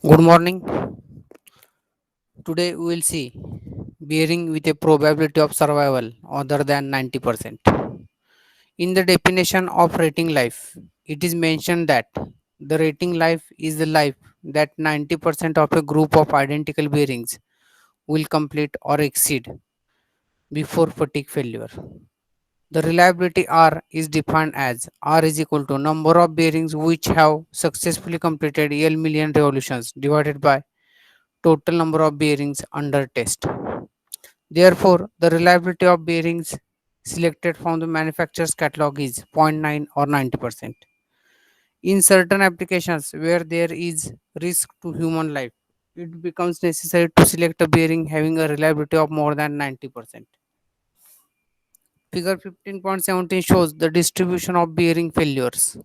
Good morning. Today we will see bearing with a probability of survival other than 90%. In the definition of rating life, it is mentioned that the rating life is the life that 90% of a group of identical bearings will complete or exceed before fatigue failure. The reliability R is defined as R is equal to number of bearings which have successfully completed L million revolutions divided by total number of bearings under test. Therefore, the reliability of bearings selected from the manufacturer's catalog is zero point 0.9 or 90%. In certain applications where there is risk to human life, it becomes necessary to select a bearing having a reliability of more than 90%. Figure 15.17 shows the distribution of bearing failures.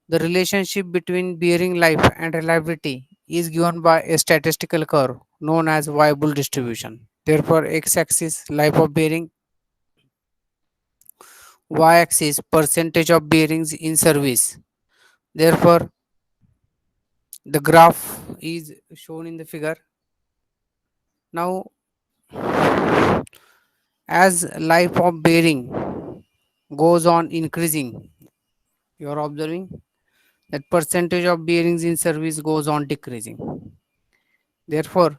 The relationship between bearing life and reliability is given by a statistical curve known as viable distribution. Therefore, x-axis life of bearing, y-axis percentage of bearings in service. Therefore, the graph is shown in the figure. Now, as life of bearing goes on increasing, you are observing that percentage of bearings in service goes on decreasing. Therefore,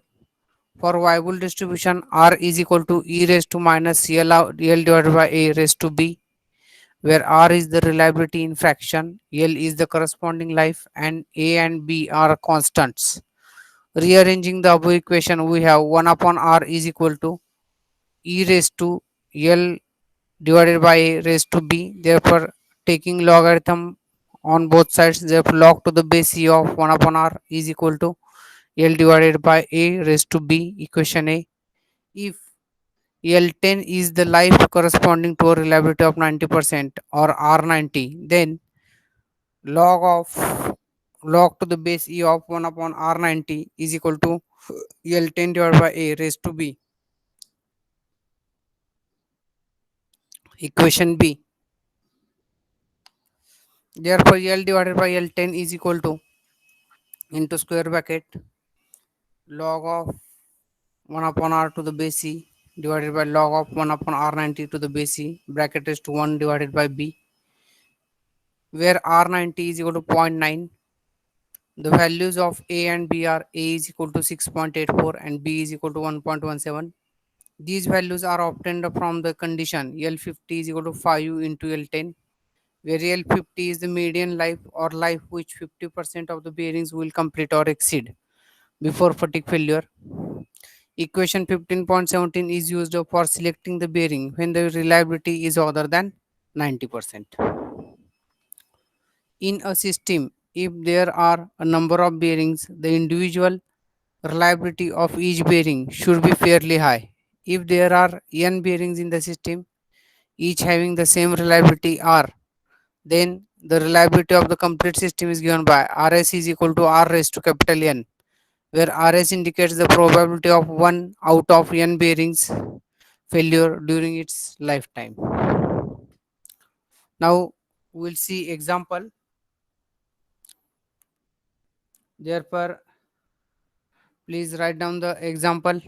for viable distribution, R is equal to e raised to minus L divided by A raised to B, where R is the reliability in fraction, L is the corresponding life, and A and B are constants. Rearranging the above equation, we have 1 upon R is equal to e raised to L divided by A raised to B. Therefore, taking logarithm on both sides, therefore log to the base E of 1 upon R is equal to L divided by A raised to B, equation A. If L10 is the life corresponding to a reliability of 90% or R90, then log of log to the base E of 1 upon R90 is equal to L10 divided by A raised to B. Equation B. Therefore, L divided by L10 is equal to into square bracket log of 1 upon R to the base C divided by log of 1 upon R90 to the base C, bracket is to 1 divided by B, where R90 is equal to zero point 0.9. The values of A and B are A is equal to 6.84 and B is equal to 1.17. These values are obtained from the condition L50 is equal to 5 into L10, where L50 is the median life or life which 50% of the bearings will complete or exceed before fatigue failure. Equation 15.17 is used for selecting the bearing when the reliability is other than 90%. In a system, if there are a number of bearings, the individual reliability of each bearing should be fairly high. If there are n bearings in the system, each having the same reliability R, then the reliability of the complete system is given by Rs is equal to R raised to capital N, where Rs indicates the probability of 1 out of n bearings failure during its lifetime. Now we'll see example. Therefore, please write down the example.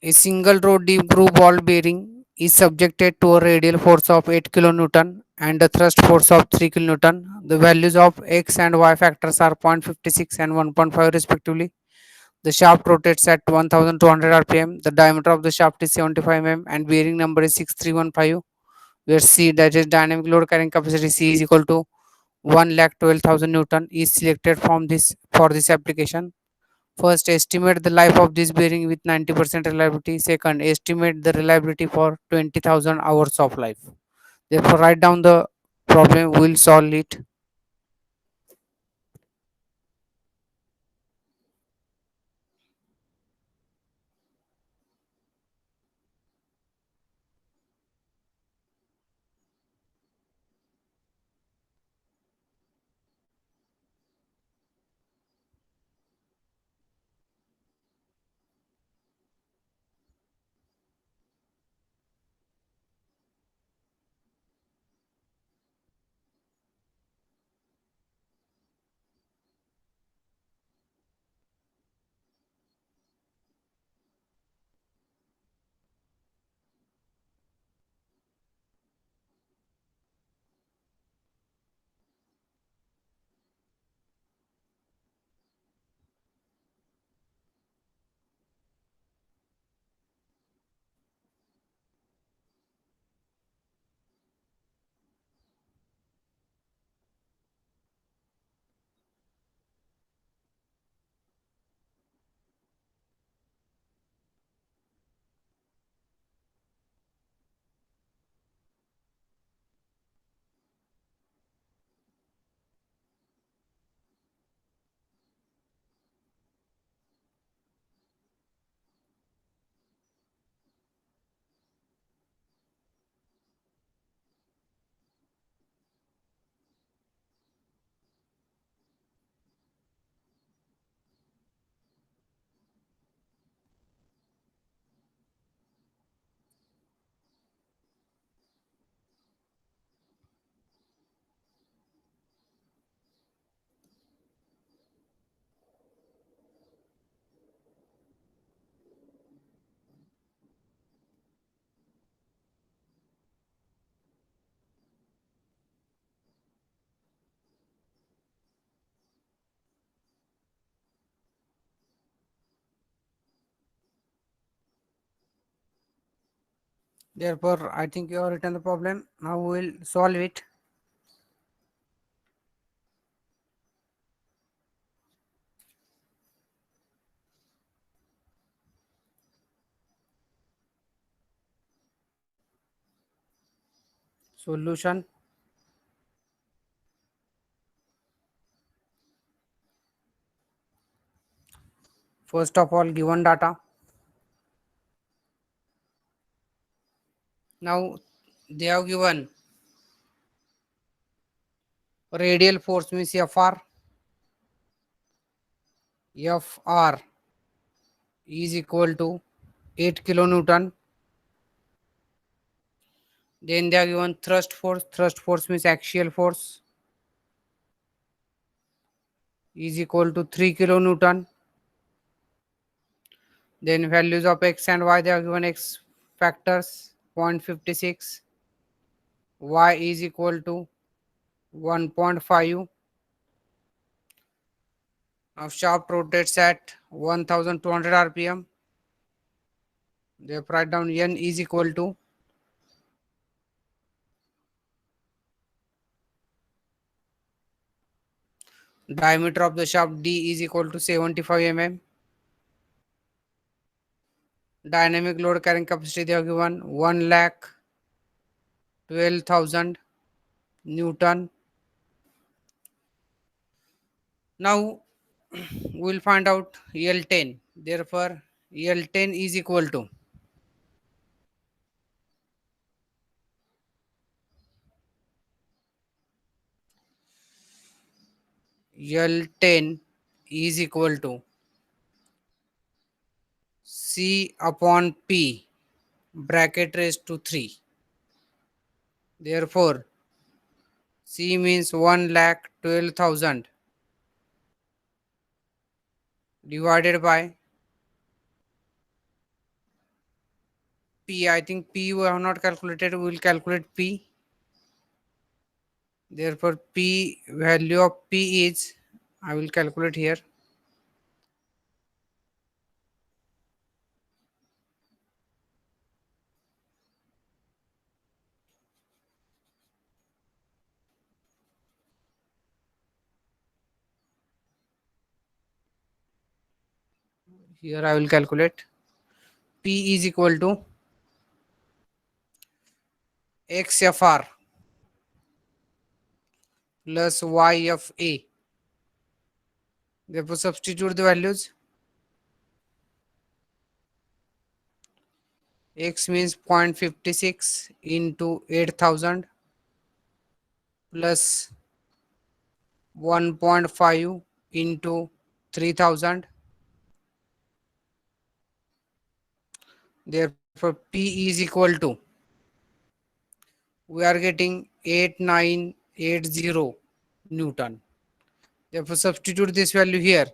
A single row deep groove ball bearing is subjected to a radial force of 8 kN and a thrust force of 3 kN. The values of x and y factors are 0.56 and 1.5 respectively. The shaft rotates at 1200 rpm. The diameter of the shaft is 75 mm and bearing number is 6315, where C, that is dynamic load carrying capacity, C is equal to 1,12,000 Newton, is selected from this for this application. First, estimate the life of this bearing with 90% reliability. Second, estimate the reliability for 20,000 hours of life. Therefore, write down the problem, we will solve it. Therefore, I think you have written the problem. Now we will solve it. Solution. First of all, given data. Now they have given radial force means Fr. Fr is equal to 8 kilonewton. Then they are given thrust force. Thrust force means axial force is equal to 3 kilonewton. Then values of x and y, they are given x factors 0.56, y is equal to 1.5. Now shaft rotates at 1200 rpm. They write down n is equal to diameter of the shaft d is equal to 75 mm. Dynamic load carrying capacity they have given 1,12,000 Newton. Now we will find out L10. Therefore, L10 is equal to L10 is equal to C upon P bracket raised to 3. Therefore, C means 1,12,000 divided by P. I think P we have not calculated. We will calculate P. Therefore, P value of P is, I will calculate here. Here I will calculate. P is equal to XFR plus YFA. Therefore, substitute the values. X means 0.56 into 8,000 plus 1.5 into 3,000. Therefore, P is equal to, we are getting 8980 Newton. Therefore, substitute this value here,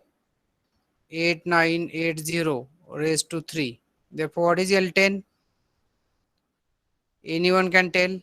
8980 raised to 3. Therefore, what is L10? Anyone can tell?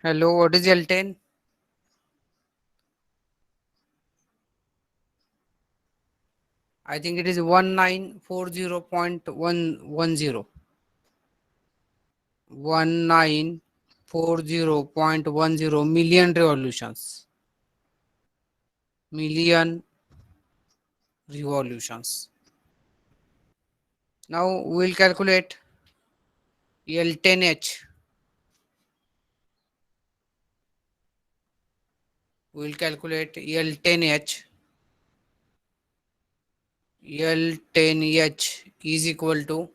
Hello, what is L10? I think it is 1940.110. 1940.10 million revolutions. Million revolutions. Now we will calculate L10H. We will calculate L10H. L10H is equal to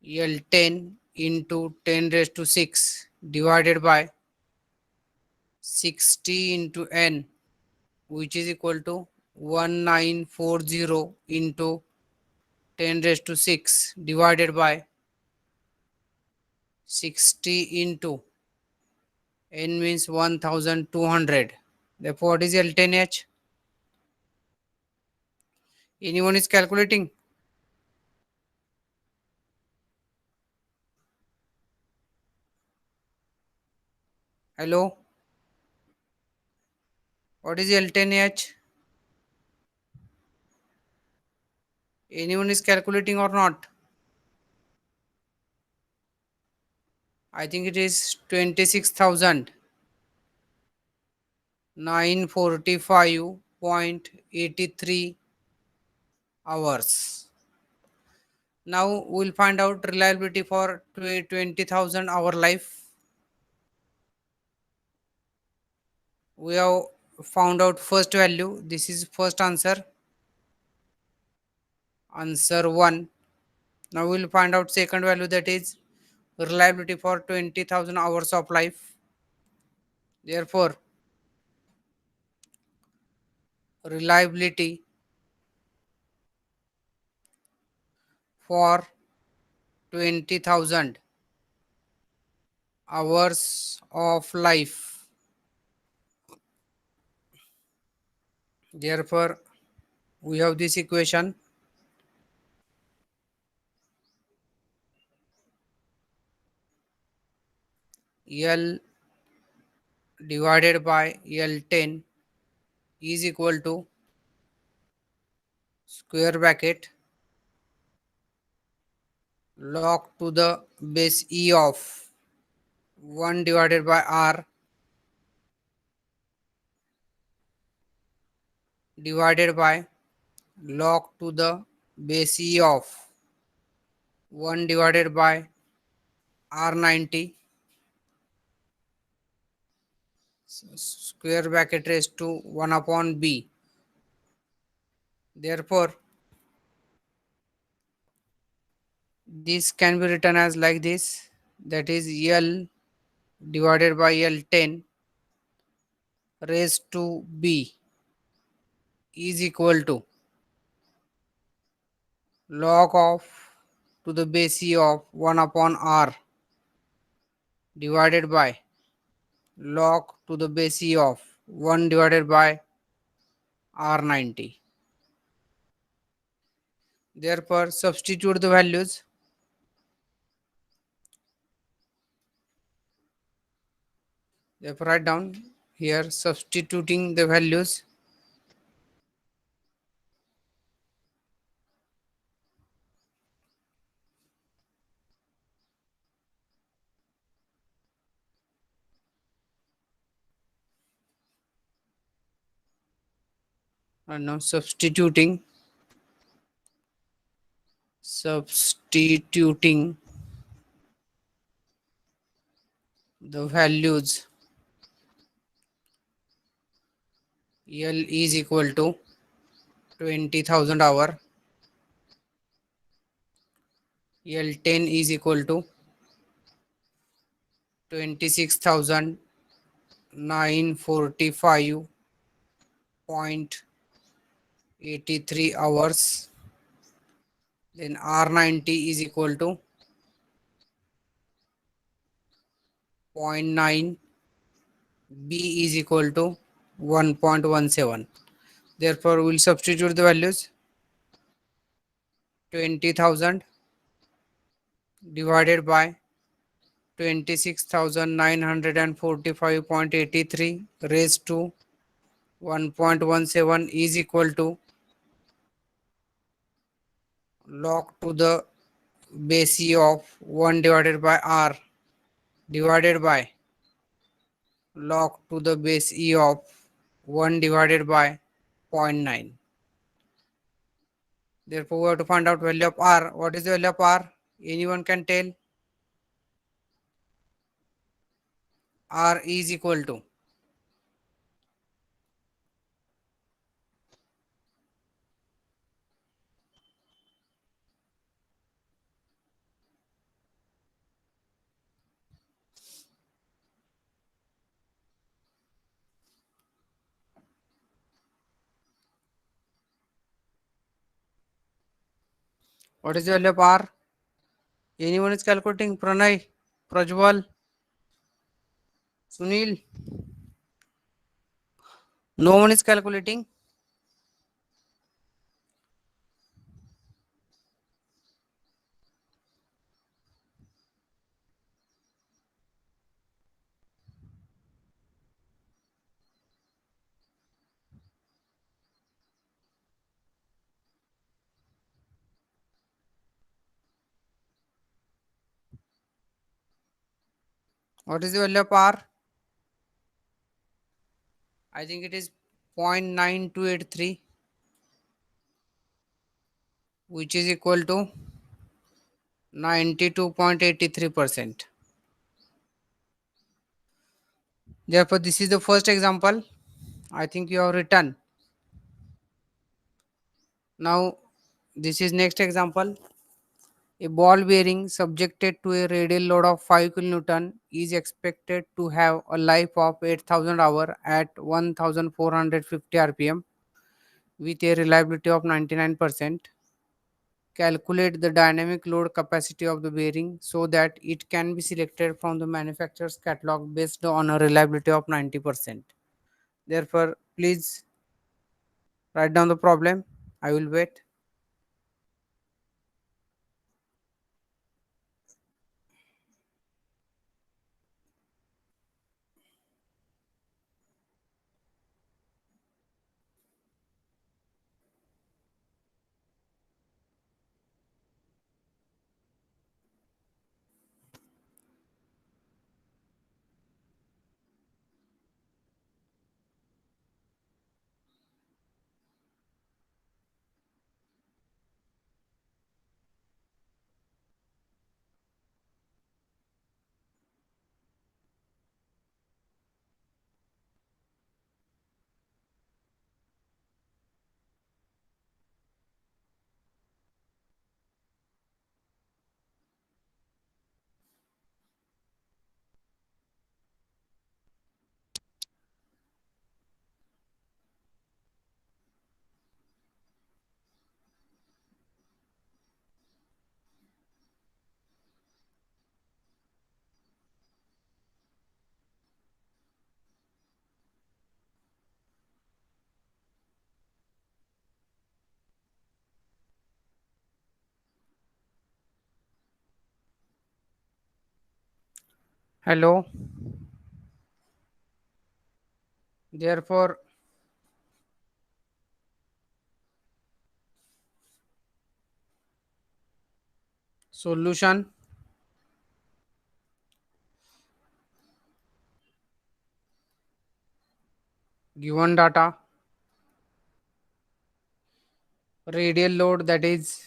L10 into 10 raised to 6 divided by 60 into n, which is equal to 1940 into 10 raised to 6 divided by 60 into n means 1200. Therefore, what is L10H? Anyone is calculating? Hello? What is L10H? Anyone is calculating or not? I think it is 26,945.83 hours. Now we'll find out reliability for 20,000 hour life. We have found out first value. This is first answer. Answer 1. Now we'll find out second value, that is reliability for 20,000 hours of life. Therefore, reliability for 20,000 hours of life. Therefore, we have this equation. L divided by L10 is equal to square bracket log to the base E of 1 divided by R divided by log to the base E of 1 divided by R90 square bracket raised to 1 upon B. Therefore, this can be written as like this, that is L divided by L10 raised to B is equal to log of to the base E of 1 upon R divided by log to the base E of 1 divided by R90. Therefore, substitute the values. Therefore, write down here substituting the values. And now substituting the values. L is equal to 20,000 hour. L10 is equal to 26,945.83 hours. Then R90 is equal to 0.9. B is equal to 1.17. Therefore, we will substitute the values. 20,000 divided by 26,945.83 raised to 1.17 is equal to log to the base E of 1 divided by R divided by log to the base E of 1 divided by zero point 0.9. Therefore, we have to find out value of R. What is the value of R? Anyone can tell? R is equal to What is the value of R? Anyone is calculating? Pranay, Prajwal, Sunil? No one is calculating. What is the value of R? I think it is 0.9283, which is equal to 92.83%. Therefore, this is the first example. I think you have written. Now, this is next example. A ball bearing subjected to a radial load of 5 kN is expected to have a life of 8000 hours at 1450 rpm with a reliability of 99%. Calculate the dynamic load capacity of the bearing so that it can be selected from the manufacturer's catalog based on a reliability of 90%. Therefore, please write down the problem. I will wait. Hello. Therefore, solution: given data, radial load, that is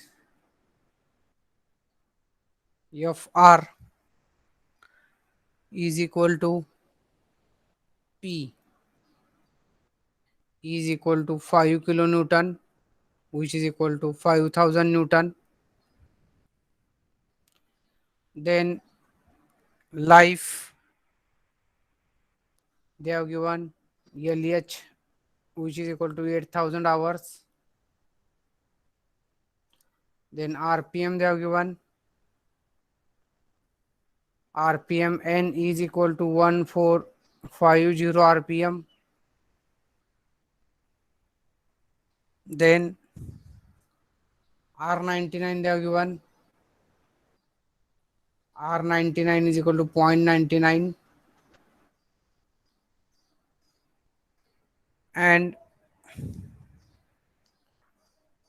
Fr, is equal to P is equal to 5 kilonewton, which is equal to 5000 Newton. Then life, they have given LH, which is equal to 8000 hours. Then RPM they have given. RPM N is equal to 1450 RPM. Then R99 they have given. R99 is equal to 0.99. And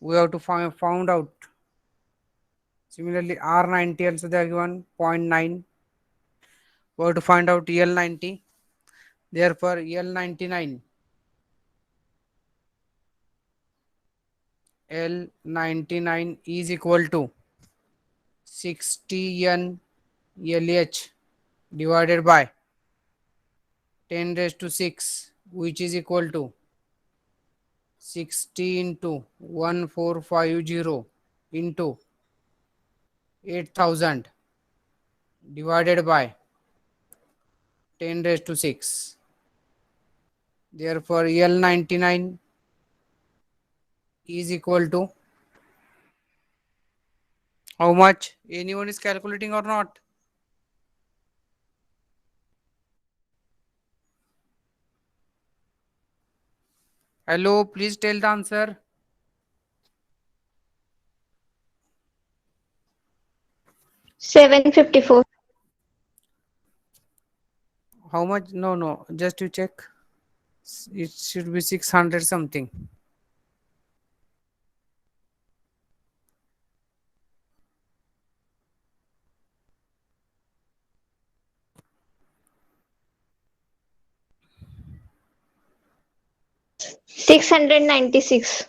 we have to found out. Similarly, R90 also they are given 0.9. We have to find out L90. Therefore, L99 is equal to 60 N LH divided by 10 raised to 6, which is equal to 60 into 1450 into 8000 divided by 10 raised to 6. Therefore, L99 is equal to How much? Anyone is calculating or not? Hello, please tell the answer. 754. How much? No, no. Just to check. It should be 600 something. 696.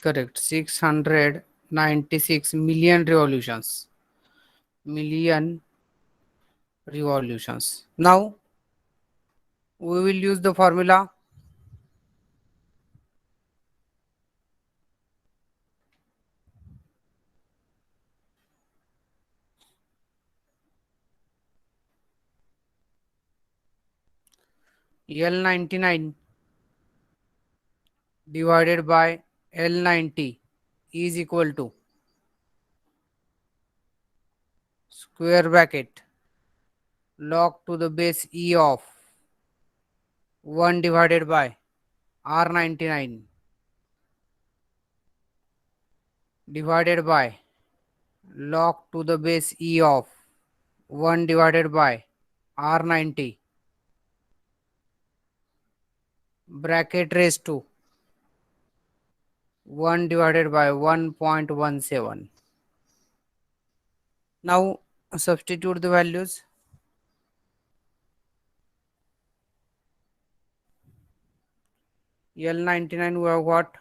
Correct. 696 million revolutions. Million revolutions. Now we will use the formula L99 divided by L90 is equal to square bracket log to the base E of 1 divided by R99 divided by log to the base E of 1 divided by R90 bracket raised to 1 divided by 1.17. Now substitute the values. L99 we have got,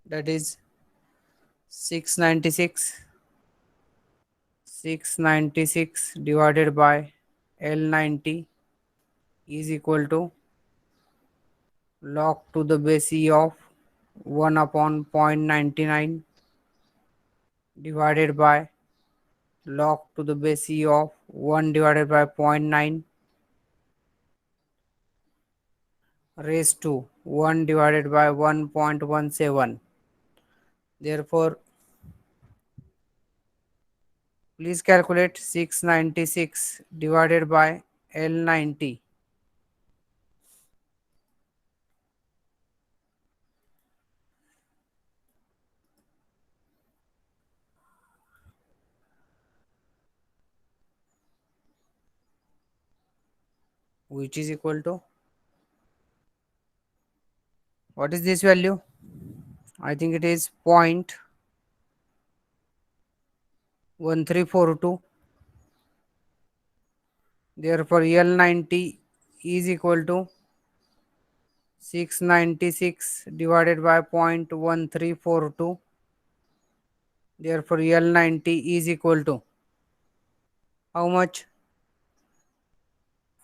that is 696. 696 divided by L90 is equal to log to the base E of 1 upon 0.99 divided by log to the base E of 1 divided by zero point 0.9 raised to 1 divided by 1.17. Therefore, please calculate 696 divided by L90. Which is equal to, what is this value? I think it is 0.1342. Therefore, L90 is equal to 696 divided by 0.1342. Therefore, L90 is equal to how much?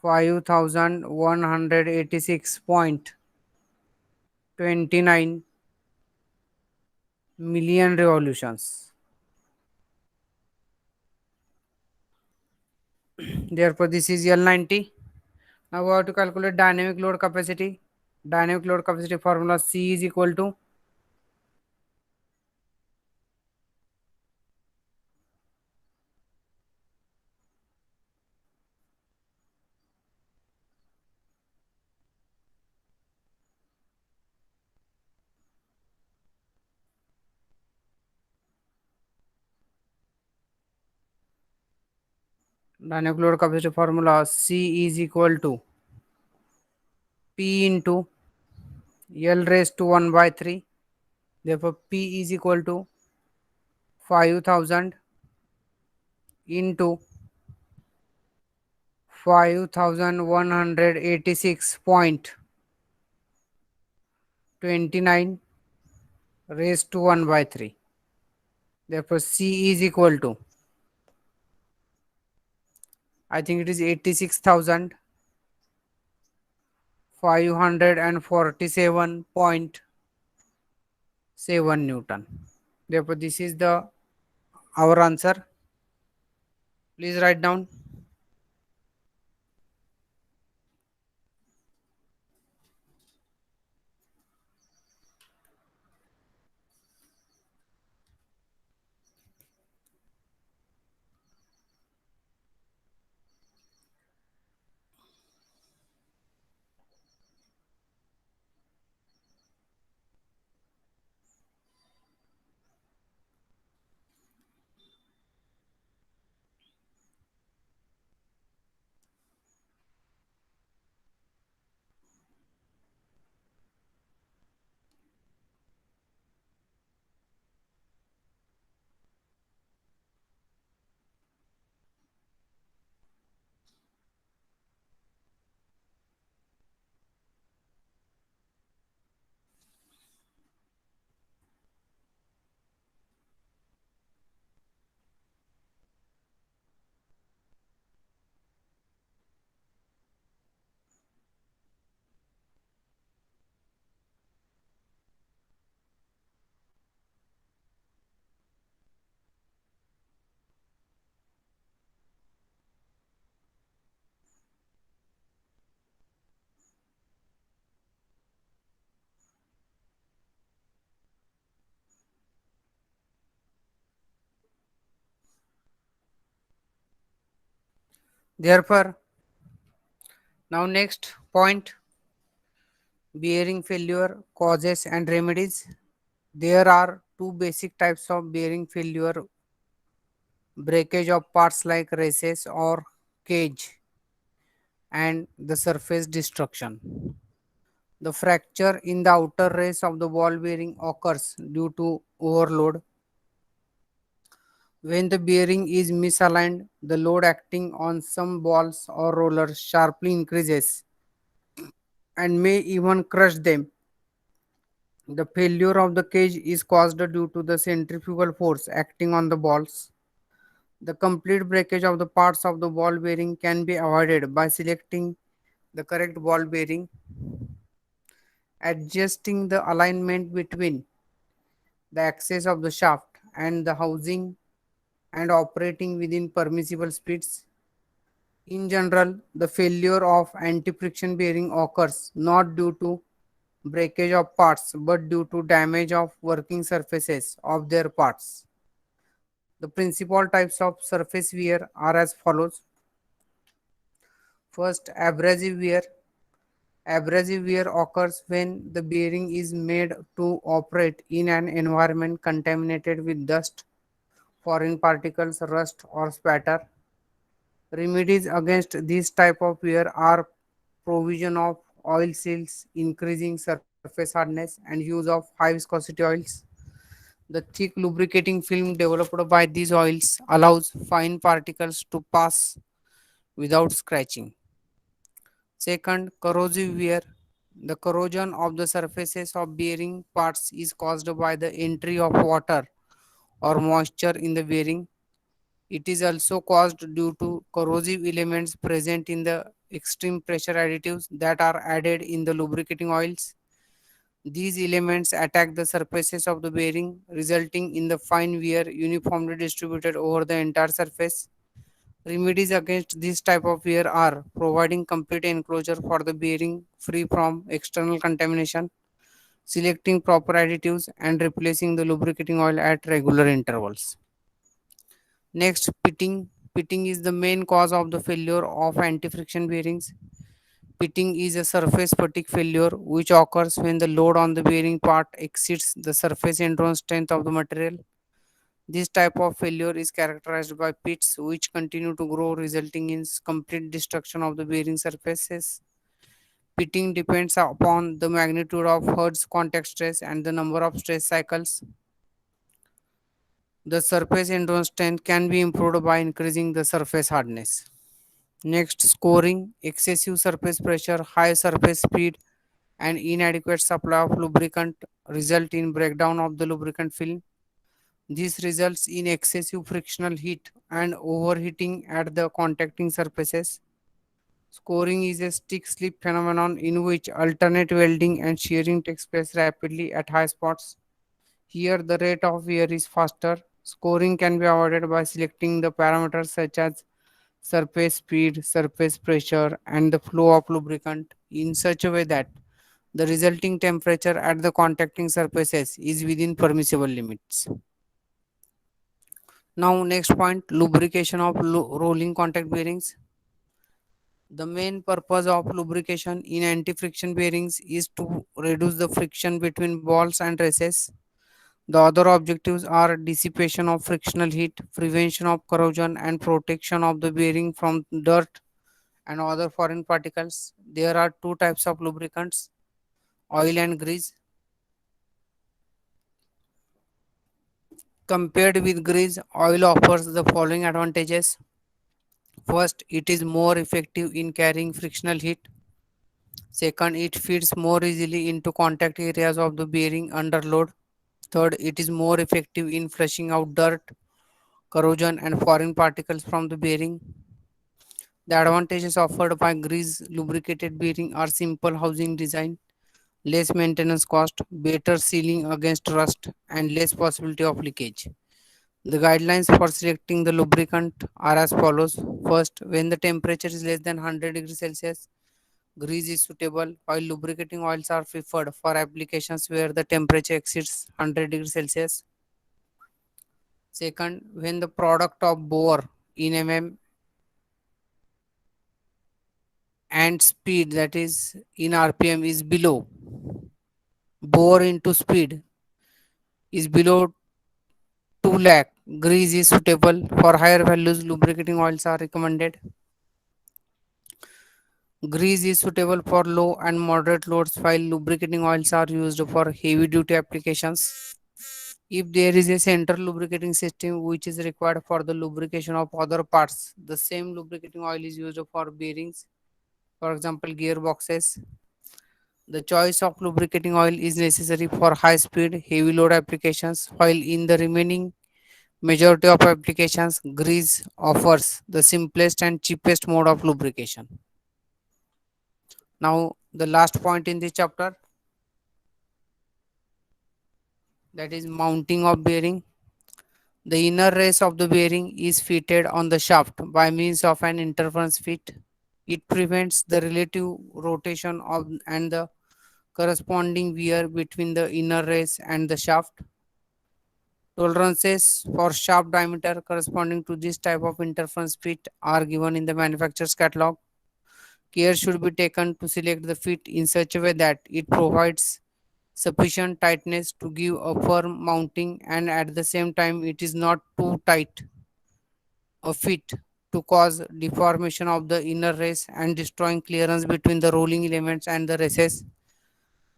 5186.29 million revolutions. Therefore, this is L90. Now we have to calculate dynamic load capacity. Dynamic load capacity formula C is equal to dynamic load capacity formula C is equal to P into L raised to 1 by 3. Therefore, P is equal to 5000 into 5186.29 raised to 1 by 3. Therefore, C is equal to, I think it is 86,547.7 Newton. Therefore, this is the our answer. Please write down. Therefore, now next point, bearing failure causes and remedies. There are two basic types of bearing failure: breakage of parts like races or cage, and the surface destruction. The fracture in the outer race of the ball bearing occurs due to overload. When the bearing is misaligned, the load acting on some balls or rollers sharply increases and may even crush them. The failure of the cage is caused due to the centrifugal force acting on the balls. The complete breakage of the parts of the ball bearing can be avoided by selecting the correct ball bearing, adjusting the alignment between the axis of the shaft and the housing, and operating within permissible speeds. In general, the failure of anti-friction bearing occurs not due to breakage of parts but due to damage of working surfaces of their parts. The principal types of surface wear are as follows. First, abrasive wear. Abrasive wear occurs when the bearing is made to operate in an environment contaminated with dust, foreign particles, rust, or spatter. Remedies against this type of wear are provision of oil seals, increasing surface hardness, and use of high viscosity oils. The thick lubricating film developed by these oils allows fine particles to pass without scratching. Second, corrosive wear. The corrosion of the surfaces of bearing parts is caused by the entry of water or moisture in the bearing. It is also caused due to corrosive elements present in the extreme pressure additives that are added in the lubricating oils. These elements attack the surfaces of the bearing, resulting in the fine wear uniformly distributed over the entire surface. Remedies against this type of wear are providing complete enclosure for the bearing free from external contamination, selecting proper additives, and replacing the lubricating oil at regular intervals. Next, pitting. Pitting is the main cause of the failure of anti-friction bearings. Pitting is a surface fatigue failure which occurs when the load on the bearing part exceeds the surface endurance strength of the material. This type of failure is characterized by pits which continue to grow, resulting in complete destruction of the bearing surfaces. Pitting depends upon the magnitude of Hertz contact stress and the number of stress cycles. The surface endurance strength can be improved by increasing the surface hardness. Next, scoring. Excessive surface pressure, high surface speed, and inadequate supply of lubricant result in breakdown of the lubricant film. This results in excessive frictional heat and overheating at the contacting surfaces. Scoring is a stick slip phenomenon in which alternate welding and shearing takes place rapidly at high spots. Here, the rate of wear is faster. Scoring can be avoided by selecting the parameters such as surface speed, surface pressure, and the flow of lubricant in such a way that the resulting temperature at the contacting surfaces is within permissible limits. Now, next point, lubrication of rolling contact bearings. The main purpose of lubrication in anti-friction bearings is to reduce the friction between balls and races. The other objectives are dissipation of frictional heat, prevention of corrosion, and protection of the bearing from dirt and other foreign particles. There are two types of lubricants: oil and grease. Compared with grease, oil offers the following advantages. First, it is more effective in carrying frictional heat. Second, it fits more easily into contact areas of the bearing under load. Third, it is more effective in flushing out dirt, corrosion, and foreign particles from the bearing. The advantages offered by grease lubricated bearing are simple housing design, less maintenance cost, better sealing against rust, and less possibility of leakage. The guidelines for selecting the lubricant are as follows. First, when the temperature is less than 100 degrees Celsius, grease is suitable, while lubricating oils are preferred for applications where the temperature exceeds 100 degrees Celsius. Second, when the product of bore in mm and speed, that is in rpm, is below, bore into speed is below 2 lakh, grease is suitable. For higher values, lubricating oils are recommended. Grease is suitable for low and moderate loads, while lubricating oils are used for heavy duty applications. If there is a central lubricating system which is required for the lubrication of other parts, the same lubricating oil is used for bearings, for example, gearboxes. The choice of lubricating oil is necessary for high speed, heavy load applications, while in the remaining majority of applications, grease offers the simplest and cheapest mode of lubrication. Now, the last point in this chapter, that is mounting of bearing. The inner race of the bearing is fitted on the shaft by means of an interference fit. It prevents the relative rotation of and the corresponding wear between the inner race and the shaft. Tolerances for shaft diameter corresponding to this type of interference fit are given in the manufacturer's catalog. Care should be taken to select the fit in such a way that it provides sufficient tightness to give a firm mounting, and at the same time it is not too tight a fit to cause deformation of the inner race and destroying clearance between the rolling elements and the races.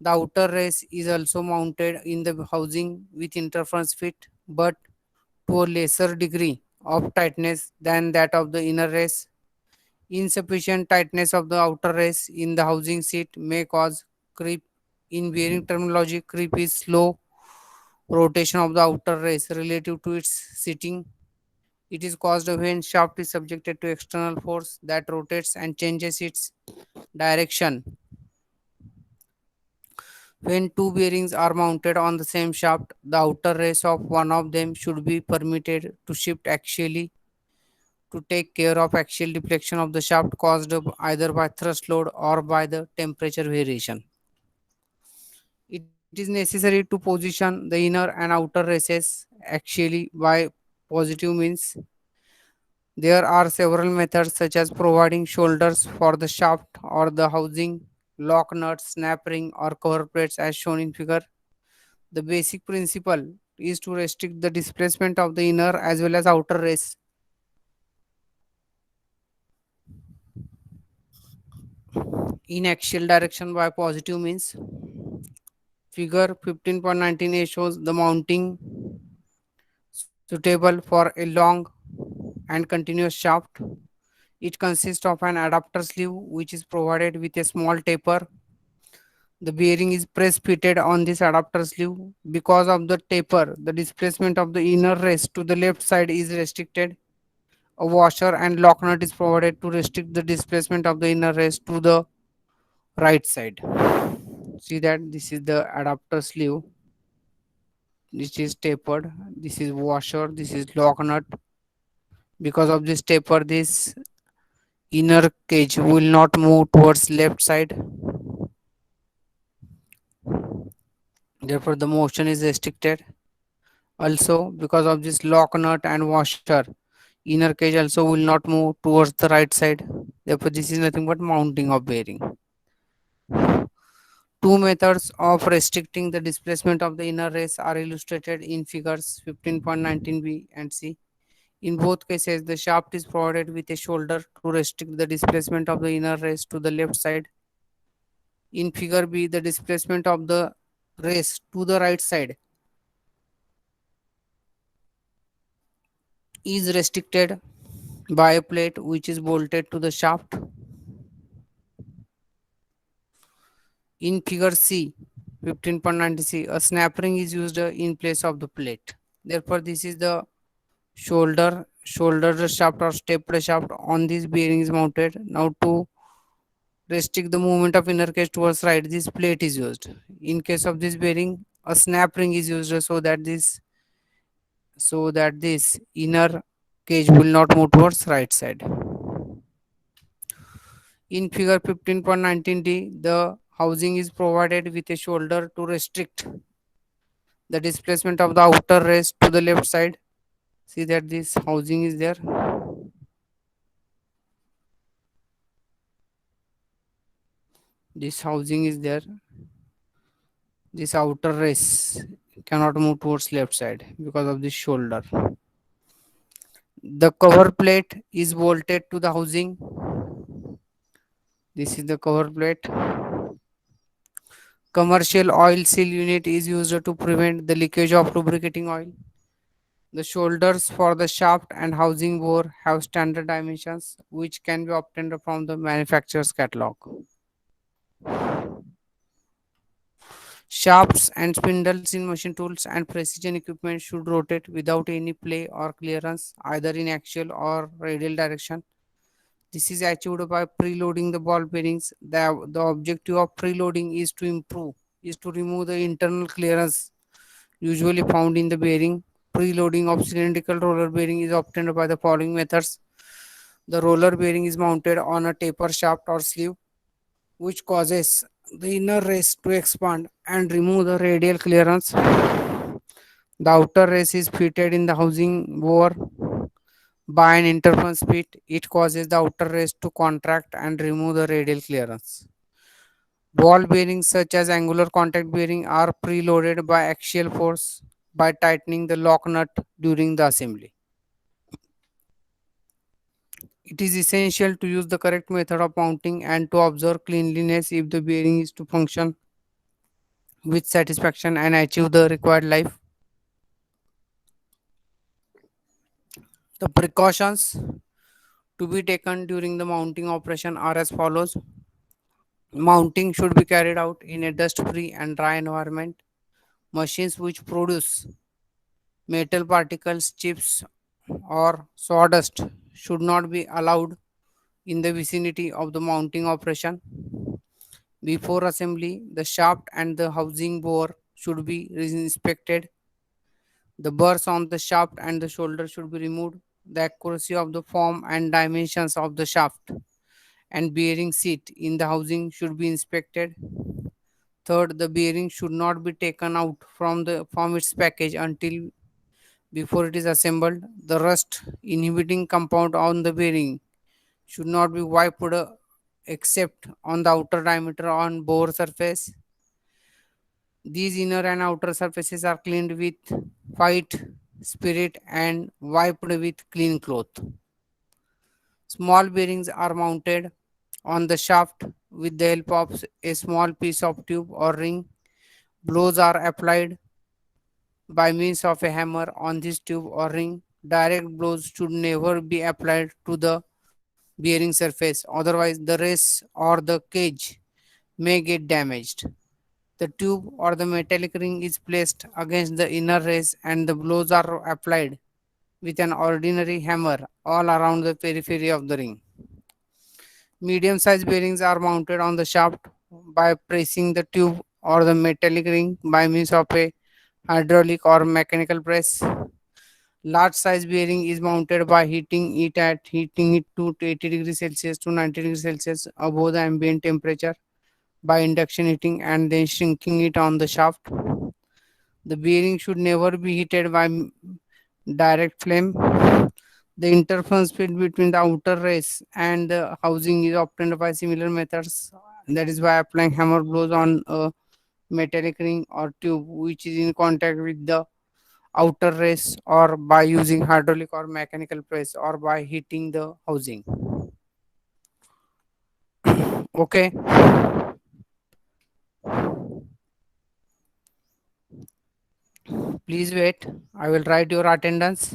The outer race is also mounted in the housing with interference fit, but to a lesser degree of tightness than that of the inner race. Insufficient tightness of the outer race in the housing seat may cause creep. In bearing terminology, creep is slow rotation of the outer race relative to its seating. It is caused when shaft is subjected to external force that rotates and changes its direction. When two bearings are mounted on the same shaft, the outer race of one of them should be permitted to shift axially to take care of axial deflection of the shaft caused either by thrust load or by the temperature variation. It is necessary to position the inner and outer races axially by positive means. There are several methods such as providing shoulders for the shaft or the housing, lock nuts, snap ring or cover plates as shown in figure. The basic principle is to restrict the displacement of the inner as well as outer race in axial direction by positive means. Figure 15.19a shows the mounting suitable for a long and continuous shaft. It consists of an adapter sleeve which is provided with a small taper. The bearing is press fitted on this adapter sleeve. Because of the taper, the displacement of the inner race to the left side is restricted. A washer and lock nut is provided to restrict the displacement of the inner race to the right side. See that this is the adapter sleeve. This is tapered. This is washer. This is lock nut. Because of this taper, this inner cage will not move towards left side. Therefore, the motion is restricted. Also, because of this lock nut and washer, inner cage also will not move towards the right side. Therefore, this is nothing but mounting of bearing. Two methods of restricting the displacement of the inner race are illustrated in figures 15.19b and c. In both cases, the shaft is provided with a shoulder to restrict the displacement of the inner race to the left side. In figure B, the displacement of the race to the right side is restricted by a plate which is bolted to the shaft. In figure C, 15.90c, a snap ring is used in place of the plate. Therefore, this is the shoulder shaft or stepped shaft on this bearing is mounted. Now to restrict the movement of inner cage towards right, this plate is used. In case of this bearing, a snap ring is used so that this inner cage will not move towards right side. In figure 15.19d, the housing is provided with a shoulder to restrict the displacement of the outer race to the left side. See that this housing is there. This housing is there. This outer race cannot move towards left side because of this shoulder. The cover plate is bolted to the housing. This is the cover plate. Commercial oil seal unit is used to prevent the leakage of lubricating oil. The shoulders for the shaft and housing bore have standard dimensions which can be obtained from the manufacturer's catalog. Shafts and spindles in machine tools and precision equipment should rotate without any play or clearance, either in axial or radial direction. This is achieved by preloading the ball bearings. The objective of preloading is to remove the internal clearance usually found in the bearing. Preloading of cylindrical roller bearing is obtained by the following methods. The roller bearing is mounted on a taper shaft or sleeve, which causes the inner race to expand and remove the radial clearance. The outer race is fitted in the housing bore by an interference pit. It causes the outer race to contract and remove the radial clearance. Ball bearings such as angular contact bearing are preloaded by axial force by tightening the lock nut during the assembly. It is essential to use the correct method of mounting and to observe cleanliness if the bearing is to function with satisfaction and achieve the required life. The precautions to be taken during the mounting operation are as follows. Mounting should be carried out in a dust free and dry environment. Machines which produce metal particles, chips, or sawdust should not be allowed in the vicinity of the mounting operation. Before assembly, the shaft and the housing bore should be inspected. The burrs on the shaft and the shoulder should be removed. The accuracy of the form and dimensions of the shaft and bearing seat in the housing should be inspected. Third, the bearing should not be taken out from its package until before it is assembled. The rust inhibiting compound on the bearing should not be wiped except on the outer diameter on bore surface. These inner and outer surfaces are cleaned with white spirit and wiped with clean cloth. Small bearings are mounted on the shaft with the help of a small piece of tube or ring. Blows are applied by means of a hammer on this tube or ring. Direct blows should never be applied to the bearing surface, otherwise, the race or the cage may get damaged. The tube or the metallic ring is placed against the inner race and the blows are applied with an ordinary hammer all around the periphery of the ring. Medium sized bearings are mounted on the shaft by pressing the tube or the metallic ring by means of a hydraulic or mechanical press. Large size bearing is mounted by heating it to 80 degrees Celsius to 90 degrees Celsius above the ambient temperature by induction heating and then shrinking it on the shaft. The bearing should never be heated by direct flame. The interference speed between the outer race and the housing is obtained by similar methods. That is by applying hammer blows on a metallic ring or tube which is in contact with the outer race, or by using hydraulic or mechanical press, or by heating the housing. Okay, please wait. I will write your attendance.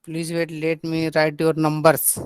Please wait. Let me write your numbers.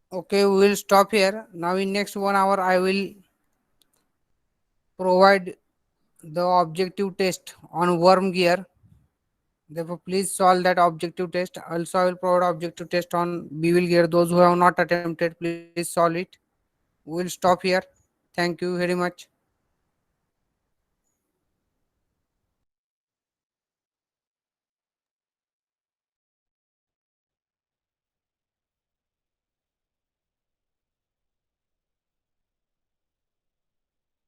Okay, we will stop here. Now in next 1 hour, I will provide the objective test on worm gear. Therefore, please solve that objective test. Also, I will provide objective test on bevel gear. Those who have not attempted, please solve it. We will stop here. Thank you very much.